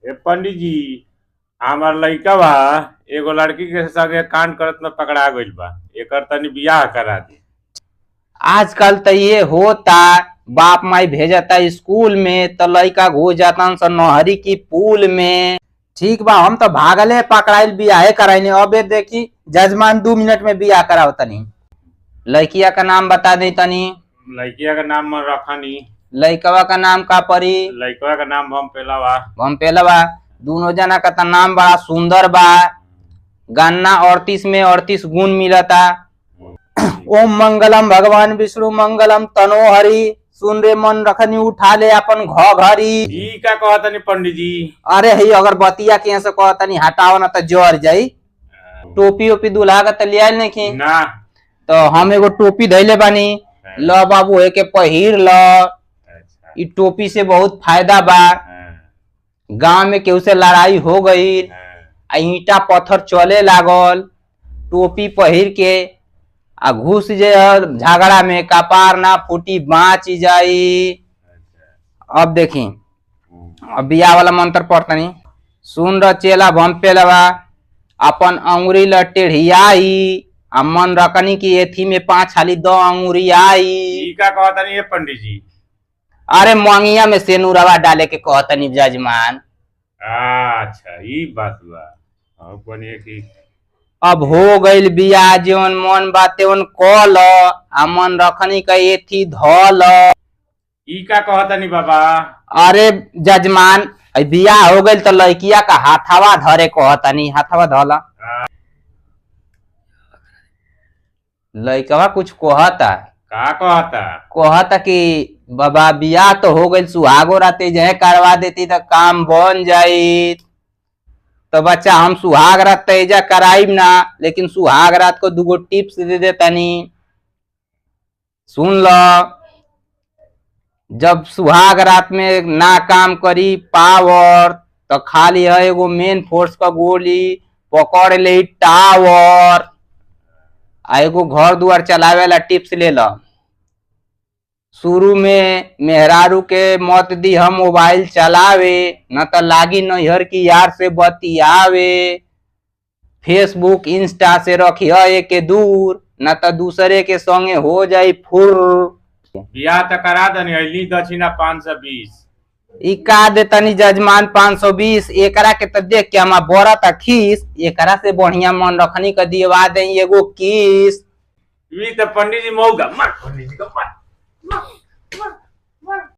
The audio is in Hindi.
ए पंडित जी, हमार लइका बा एगो लड़की के संगे कांड करत में पकड़ा गइल बा। एकर तनी बियाह करा दी। आजकल तो ये होता। बाप माई भेजता स्कूल में तो लइका घुस जाता नहरी की पुल में। ठीक बा, हम तो भागले पकड़ाइल बियाहे कराइने। अबे देखी जजमान 2 मिनट में बियाह कराओ तनी। लड़किया का नाम बता दे तनी। लड़किया का नाम मन रखनी। लइकवा का नाम का परी? लइकवा का नाम भमपेला बा। भमपेला बा। दोनों जना का नाम बड़ा सुंदर बा। गन्ना 38 में 38 गुण मिलता। ओम मंगलम भगवान विष्णु मंगलम तनोहरि। सुन रे मन रखनी उठा ले अपन घरी। जी का कहतनी पंडित जी? अरे ही अगरबत्तिया के से कहतनी हटाओ ना तो जर जाई। टोपी ओपी दुल्हा का ले आयल नहीं ना। तो हम एगो टोपी धैले बानी। ल बाबू के पहिर ल। इ टोपी से बहुत फायदा बा। गांव में केहू से लड़ाई हो गई, ईटा पत्थर चले लागल, टोपी पहिर के आ घुस जे झगड़ा में कपार ना फूटी बाँच जाई। अब देखी अब बिया वाला मंत्र पढ़तनी। सुन र चेला भमपेलवा अपन अंगुरी ल टेढ़ियाई आ मन रखनी की एथी में 5 हाली 2 अंगुरी आई। ई का कहतनी ये पंडित जी? अरे मंगिया में सेनुरवा डाले के कहतनी जजमान। अच्छा ई बात बा। अब कोनी की अब हो गइल बिया, जौन मन बाते उन कल आ मन रखनी का एथी धल। ई का कहतनी बाबा? अरे जजमान बिया हो गइल तो लड़किया का हाथावा धरे कहतनी। हाथावा धला। लड़कवा कुछ कहता। का कहता? कहता कि बाबा बिया तो हो गइल, सुहागो राते जहे करवा देती तो काम बन जाई। तो बच्चा हम सुहाग रात तेजा कराइब ना, लेकिन सुहाग रात को 2 टिप्स दे देतनी। सुन लो, जब सुहाग रात में ना काम करी पावर तो खाली है एगो मेन फोर्स का गोली पकड़ ले टावर। आ एगो घर दुआर चलावे ला टिप्स ले लो। शुरू में मेहरारू के मत दी हम मोबाइल चलावे, न तो लागी नैहर की यार से बतियावे। फेसबुक इंस्टा से रखिए के दूर, न तो दूसरे के संगे हो जाई फुर। बियाह तो करा दनी। अली दक्षिणा 520। ई का देतनी जजमान 520? एकरा के तो देख के हमार बड़ा था खीस। एकरा से बढ़िया मन रखनी का दिवा दे एगो किस। ई तो पंडित जी मौगा मत। पंडित जी का मत।